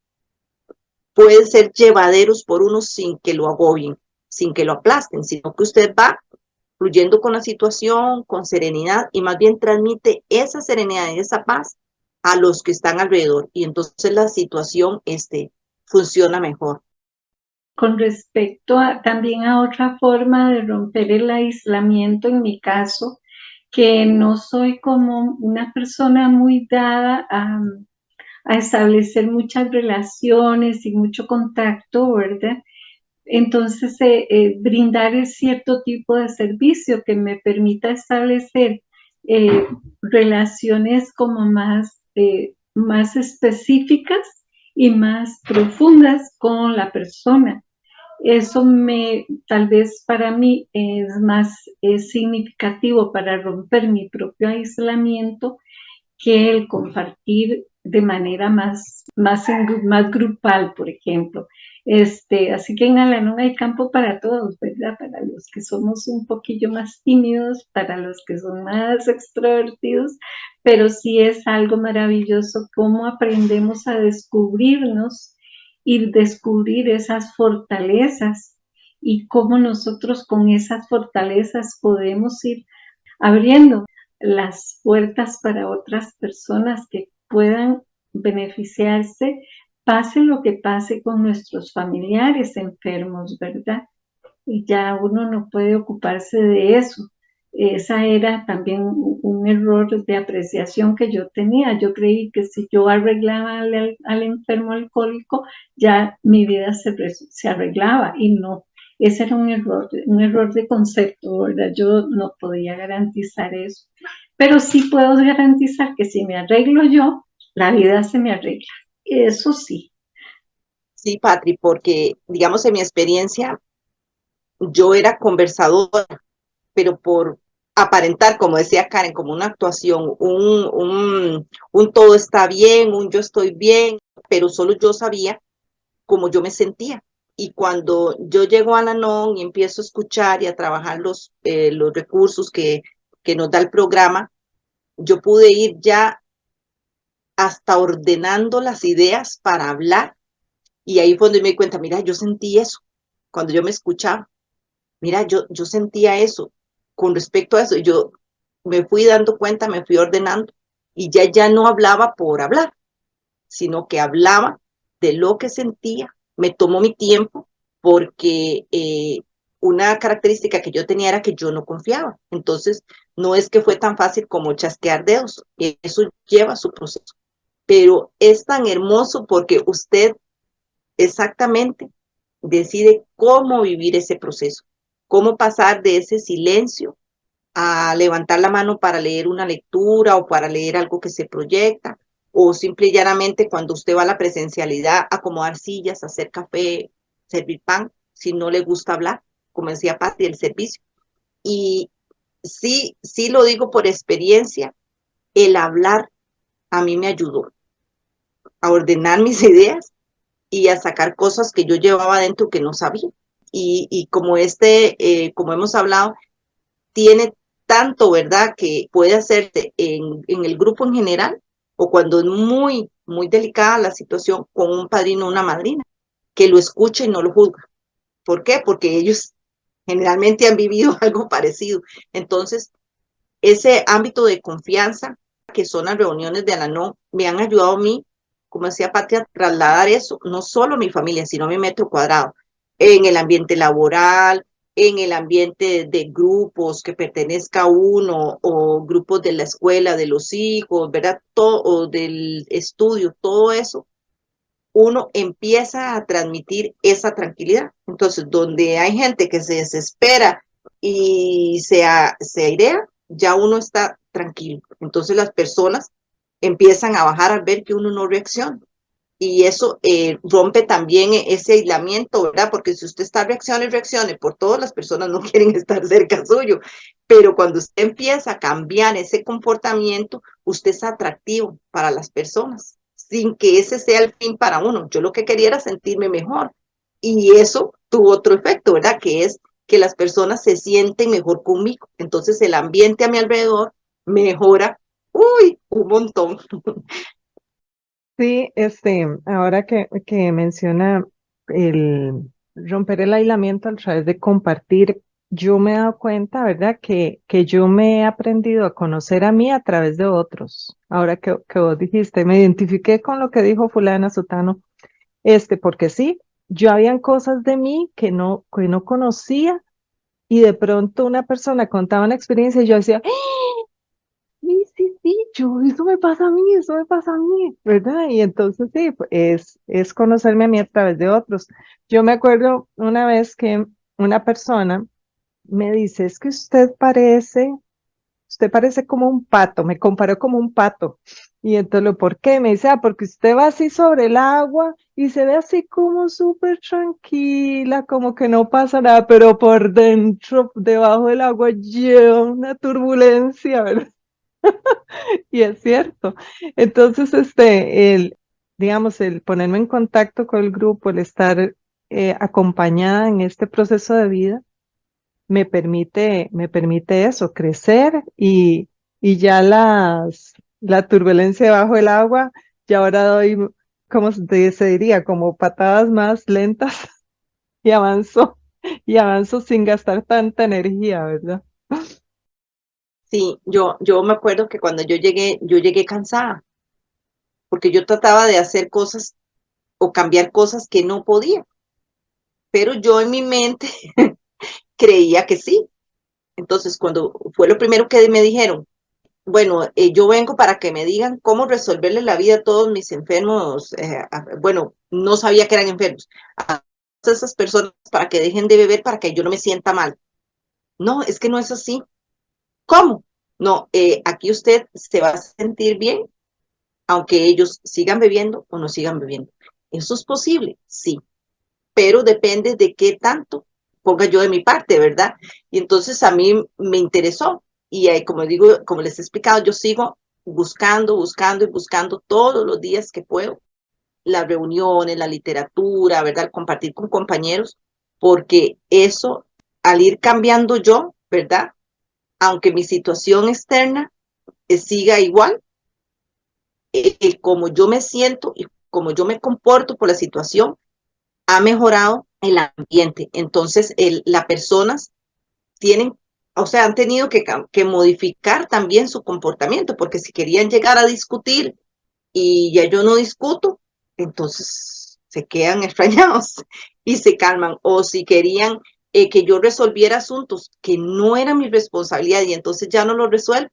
pueden ser llevaderos por uno sin que lo agobien, sin que lo aplasten, sino que usted va fluyendo con la situación, con serenidad y más bien transmite esa serenidad y esa paz a los que están alrededor y entonces la situación funciona mejor. Con respecto también a otra forma de romper el aislamiento, en mi caso, que no soy como una persona muy dada a establecer muchas relaciones y mucho contacto, ¿verdad? Entonces, brindar cierto tipo de servicio que me permita establecer relaciones como más específicas y más profundas con la persona. Eso tal vez para mí es significativo para romper mi propio aislamiento que el compartir de manera más grupal, por ejemplo. Así que en Al-Anon hay campo para todos, ¿verdad? Para los que somos un poquillo más tímidos, para los que son más extrovertidos, pero sí es algo maravilloso cómo aprendemos a descubrirnos y descubrir esas fortalezas y cómo nosotros con esas fortalezas podemos ir abriendo las puertas para otras personas que puedan beneficiarse, pase lo que pase con nuestros familiares enfermos, ¿verdad? Y ya uno no puede ocuparse de eso. Esa era también un error de apreciación que yo tenía. Yo creí que si yo arreglaba al enfermo alcohólico, ya mi vida se arreglaba y no. Ese era un error de concepto, ¿verdad? Yo no podía garantizar eso. Pero sí puedo garantizar que si me arreglo yo, la vida se me arregla. Eso sí. Sí, Patri, porque digamos en mi experiencia yo era conversadora, pero por aparentar, como decía Karen, como una actuación, un todo está bien, un yo estoy bien, pero solo yo sabía cómo yo me sentía. Y cuando yo llego a la NON y empiezo a escuchar y a trabajar los recursos que nos da el programa, yo pude ir ya hasta ordenando las ideas para hablar. Y ahí fue donde me di cuenta, mira, yo sentí eso cuando yo me escuchaba. Mira, yo sentía eso con respecto a eso. Yo me fui dando cuenta, me fui ordenando y ya no hablaba por hablar, sino que hablaba de lo que sentía. Me tomó mi tiempo porque una característica que yo tenía era que yo no confiaba. Entonces, no es que fue tan fácil como chasquear dedos. Eso lleva su proceso. Pero es tan hermoso porque usted exactamente decide cómo vivir ese proceso, cómo pasar de ese silencio a levantar la mano para leer una lectura o para leer algo que se proyecta o simple y llanamente cuando usted va a la presencialidad, acomodar sillas, hacer café, servir pan, si no le gusta hablar, como decía Patti, el servicio. Y sí lo digo por experiencia, el hablar a mí me ayudó a ordenar mis ideas y a sacar cosas que yo llevaba dentro que no sabía. Y como como hemos hablado, tiene tanto, ¿verdad?, que puede hacerse en el grupo en general o cuando es muy, muy delicada la situación con un padrino o una madrina, que lo escuche y no lo juzga. ¿Por qué? Porque ellos generalmente han vivido algo parecido. Entonces, ese ámbito de confianza que son las reuniones de Al-Anon me han ayudado a mí, como decía Patria, a trasladar eso, no solo a mi familia, sino a mi metro cuadrado, en el ambiente laboral, en el ambiente de grupos que pertenezca a uno, o grupos de la escuela de los hijos, ¿verdad? Todo, o del estudio, todo eso, uno empieza a transmitir esa tranquilidad. Entonces, donde hay gente que se desespera y se airea, ya uno está tranquilo. Entonces las personas empiezan a bajar al ver que uno no reacciona. Y eso rompe también ese aislamiento, ¿verdad? Porque si usted está reaccione, por todas las personas no quieren estar cerca suyo. Pero cuando usted empieza a cambiar ese comportamiento, usted es atractivo para las personas, sin que ese sea el fin para uno. Yo lo que quería era sentirme mejor. Y eso tuvo otro efecto, ¿verdad? Que es que las personas se sienten mejor conmigo. Entonces el ambiente a mi alrededor mejora, uy, un montón. Sí, ahora que menciona el romper el aislamiento a través de compartir, yo me he dado cuenta, ¿verdad? Que yo me he aprendido a conocer a mí a través de otros. Ahora que vos dijiste, me identifiqué con lo que dijo fulana Sutano, porque sí, yo habían cosas de mí que no conocía y de pronto una persona contaba una experiencia y yo decía, sí, sí, sí, eso me pasa a mí, eso me pasa a mí, ¿verdad? Y entonces sí, pues, es conocerme a mí a través de otros. Yo me acuerdo una vez que una persona me dice, es que usted parece como un pato, me comparó como un pato. Y entonces, ¿por qué? Me dice, porque usted va así sobre el agua y se ve así como súper tranquila, como que no pasa nada, pero por dentro, debajo del agua, lleva una turbulencia, ¿verdad? Y es cierto. Entonces, digamos, el ponerme en contacto con el grupo, el estar acompañada en este proceso de vida, me permite eso, crecer y ya la turbulencia debajo del agua, ya ahora doy, como se diría, como patadas más lentas y y avanzo sin gastar tanta energía, ¿verdad? Sí, yo me acuerdo que cuando yo llegué cansada, porque yo trataba de hacer cosas o cambiar cosas que no podía, pero yo en mi mente creía que sí. Entonces, cuando fue lo primero que me dijeron, bueno, yo vengo para que me digan cómo resolverle la vida a todos mis enfermos, bueno, no sabía que eran enfermos, a todas esas personas para que dejen de beber, para que yo no me sienta mal. No, es que no es así. ¿Cómo? No, aquí usted se va a sentir bien aunque ellos sigan bebiendo o no sigan bebiendo. ¿Eso es posible? Sí, pero depende de qué tanto ponga yo de mi parte, ¿verdad? Y entonces a mí me interesó y como digo, como les he explicado, yo sigo buscando y buscando todos los días que puedo las reuniones, la literatura, ¿verdad? El compartir con compañeros, porque eso, al ir cambiando yo, ¿verdad? Aunque mi situación externa siga igual, como yo me siento y como yo me comporto por la situación, ha mejorado el ambiente. Entonces, las personas tienen, o sea, han tenido que modificar también su comportamiento, porque si querían llegar a discutir y ya yo no discuto, entonces se quedan extrañados y se calman. O si querían que yo resolviera asuntos que no eran mi responsabilidad y entonces ya no los resuelvo,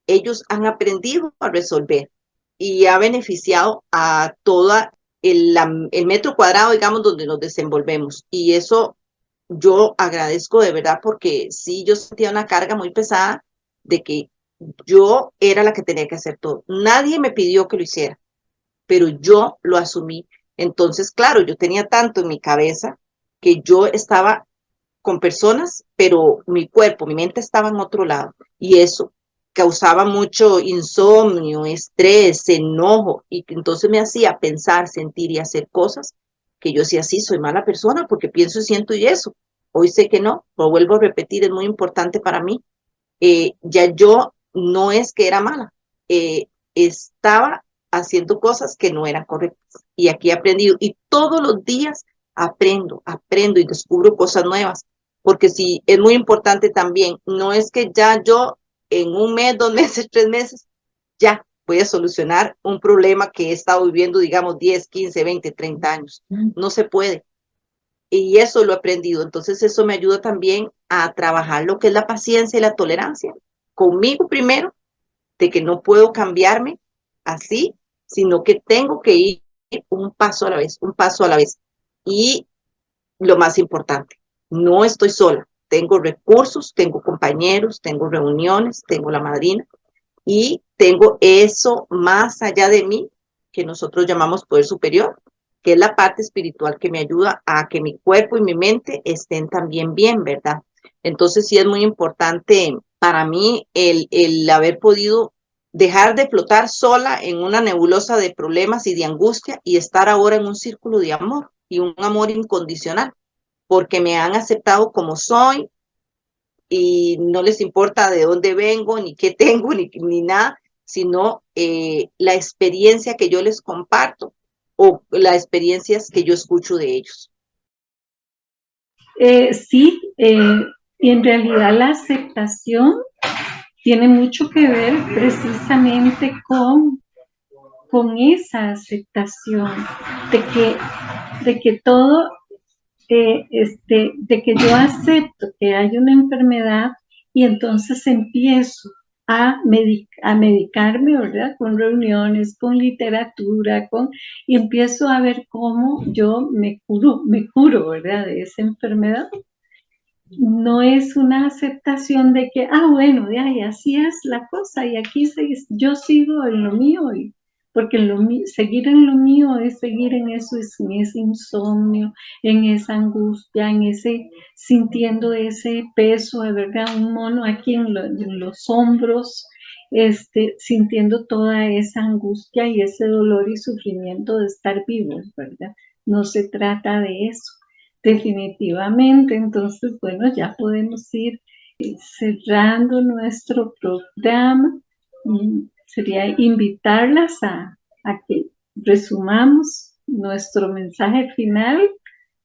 ellos han aprendido a resolver y ha beneficiado a toda el metro cuadrado, digamos, donde nos desenvolvemos. Y eso yo agradezco de verdad porque sí, yo sentía una carga muy pesada de que yo era la que tenía que hacer todo. Nadie me pidió que lo hiciera. pero yo lo asumí. Entonces, claro, yo tenía tanto en mi cabeza que yo estaba con personas, pero mi cuerpo, mi mente estaba en otro lado. Y eso causaba mucho insomnio, estrés, enojo, y entonces me hacía pensar, sentir y hacer cosas que yo decía, sí, soy mala persona porque pienso y siento y eso. Hoy sé que no, lo vuelvo a repetir, es muy importante para mí. Ya yo no es que era mala, estaba haciendo cosas que no eran correctas. Y aquí he aprendido, y todos los días aprendo y descubro cosas nuevas. Porque sí, es muy importante también, no es que ya yo en un mes, 2 meses, 3 meses, ya voy a solucionar un problema que he estado viviendo, digamos, 10, 15, 20, 30 años. No se puede. Y eso lo he aprendido. Entonces eso me ayuda también a trabajar lo que es la paciencia y la tolerancia. Conmigo primero, de que no puedo cambiarme así, sino que tengo que ir un paso a la vez, un paso a la vez. Y lo más importante, no estoy sola. Tengo recursos, tengo compañeros, tengo reuniones, tengo la madrina y tengo eso más allá de mí que nosotros llamamos poder superior, que es la parte espiritual que me ayuda a que mi cuerpo y mi mente estén también bien, ¿verdad? Entonces sí es muy importante para mí el haber podido dejar de flotar sola en una nebulosa de problemas y de angustia y estar ahora en un círculo de amor y un amor incondicional, porque me han aceptado como soy, y no les importa de dónde vengo, ni qué tengo, ni nada, sino la experiencia que yo les comparto o las experiencias que yo escucho de ellos. Sí, y en realidad la aceptación tiene mucho que ver precisamente con esa aceptación de que todo, de que yo acepto que hay una enfermedad y entonces empiezo a medicarme, ¿verdad? Con reuniones, con literatura, y empiezo a ver cómo yo me curo, ¿verdad? De esa enfermedad. No es una aceptación de que, bueno, ya, y así es la cosa, y aquí yo sigo en lo mío, porque seguir en lo mío es seguir en eso, en ese insomnio, en esa angustia, sintiendo ese peso, de verdad, un mono aquí en los hombros, sintiendo toda esa angustia y ese dolor y sufrimiento de estar vivos, ¿verdad? No se trata de eso. Definitivamente, entonces, bueno, ya podemos ir cerrando nuestro programa. Sería invitarlas a que resumamos nuestro mensaje final.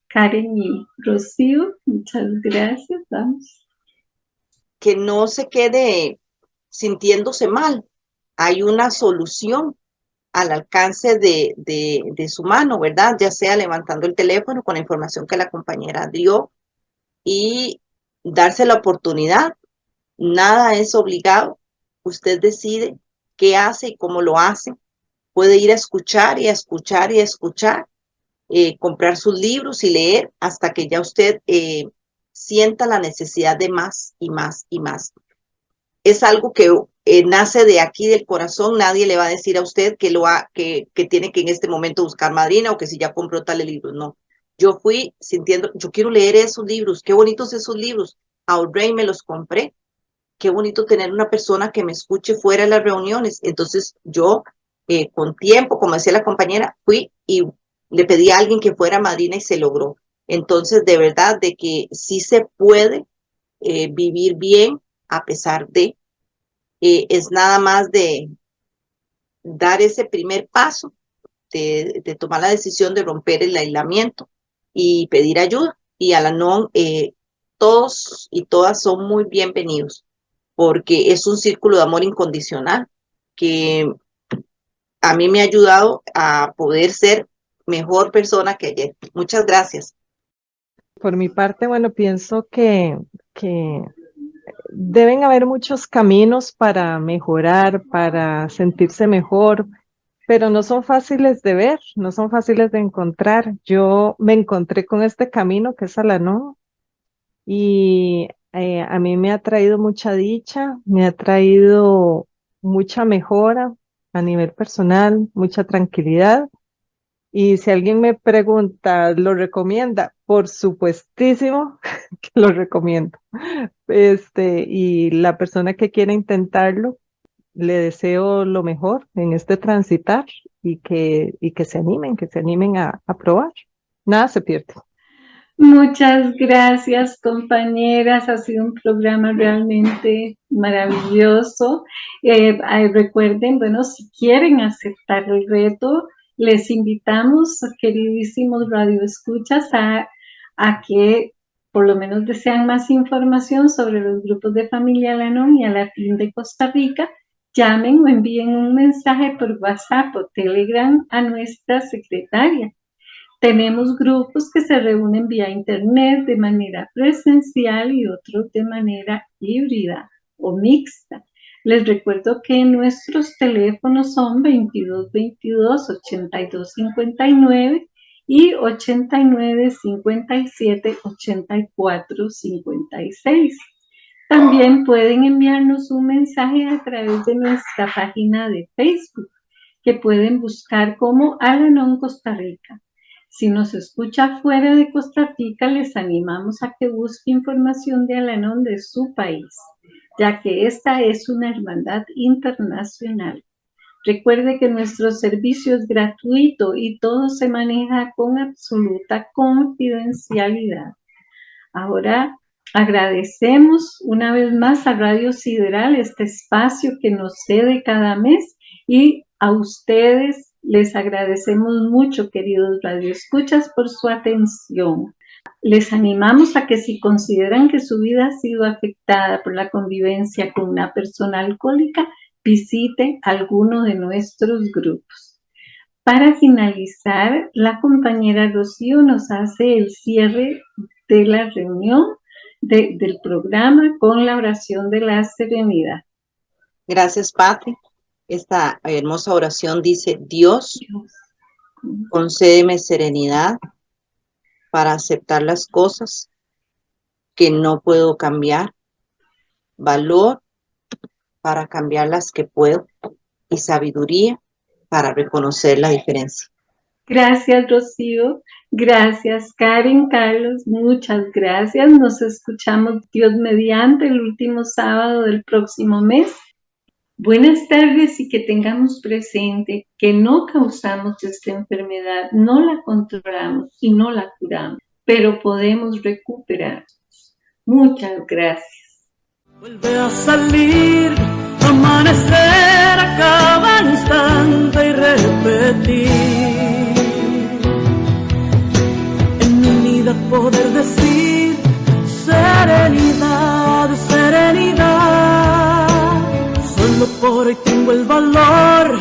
Karen y Rocío, muchas gracias. Vamos. Que no se quede sintiéndose mal. Hay una solución al alcance de su mano, ¿verdad? Ya sea levantando el teléfono con la información que la compañera dio y darse la oportunidad. Nada es obligado. Usted decide qué hace y cómo lo hace. Puede ir a escuchar y a escuchar y a escuchar, comprar sus libros y leer hasta que ya usted sienta la necesidad de más y más y más. Es algo que nace de aquí del corazón. Nadie le va a decir a usted que tiene que en este momento buscar madrina o que si ya compró tales libros. No, yo fui sintiendo, yo quiero leer esos libros, qué bonitos esos libros, ahorré y me los compré. Qué bonito tener una persona que me escuche fuera de las reuniones. Entonces yo, con tiempo, como decía la compañera, fui y le pedí a alguien que fuera madrina y se logró. Entonces, de verdad, de que sí se puede vivir bien a pesar de, es nada más de dar ese primer paso, de tomar la decisión de romper el aislamiento y pedir ayuda. Y a la non, todos y todas son muy bienvenidos, porque es un círculo de amor incondicional que a mí me ha ayudado a poder ser mejor persona que ayer. Muchas gracias. Por mi parte, bueno, pienso que deben haber muchos caminos para mejorar, para sentirse mejor, pero no son fáciles de ver, no son fáciles de encontrar. Yo me encontré con este camino que es Al-Anon y a mí me ha traído mucha dicha, me ha traído mucha mejora, a nivel personal, mucha tranquilidad. Y si alguien me pregunta, ¿lo recomienda? Por supuestísimo que lo recomiendo. Y la persona que quiera intentarlo, le deseo lo mejor en este transitar y que se animen a probar. Nada se pierde. Muchas gracias, compañeras. Ha sido un programa realmente maravilloso. Recuerden, bueno, si quieren aceptar el reto, les invitamos, queridísimos radioescuchas, a que por lo menos desean más información sobre los grupos de familia Al-Anon y Alatín de Costa Rica. Llamen o envíen un mensaje por WhatsApp o Telegram a nuestra secretaria. Tenemos grupos que se reúnen vía internet de manera presencial y otros de manera híbrida o mixta. Les recuerdo que nuestros teléfonos son 2222-8259 y 8957-8456. También pueden enviarnos un mensaje a través de nuestra página de Facebook, que pueden buscar como Al-Anon Costa Rica. Si nos escucha fuera de Costa Rica, les animamos a que busque información de Al-Anon de su país, ya que esta es una hermandad internacional. Recuerde que nuestro servicio es gratuito y todo se maneja con absoluta confidencialidad. Ahora agradecemos una vez más a Radio Sideral este espacio que nos cede cada mes, y a ustedes les agradecemos mucho, queridos radioescuchas, por su atención. Les animamos a que si consideran que su vida ha sido afectada por la convivencia con una persona alcohólica, visite alguno de nuestros grupos. Para finalizar, la compañera Rocío nos hace el cierre de la reunión del programa con la oración de la serenidad. Gracias, Patri. Esta hermosa oración dice: Dios, concédeme serenidad para aceptar las cosas que no puedo cambiar, valor para cambiar las que puedo y sabiduría para reconocer la diferencia. Gracias, Rocío. Gracias, Karen, Carlos. Muchas gracias. Nos escuchamos, Dios mediante, el último sábado del próximo mes. Buenas tardes, y que tengamos presente que no causamos esta enfermedad, no la controlamos y no la curamos, pero podemos recuperarnos. Muchas gracias. Vuelve a salir, amanecer a cada instante y repetir. En mi vida poder decir serenidad, serenidad. Solo por hoy tengo el valor,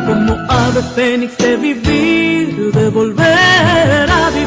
como ave fénix, de vivir, de volver a vivir.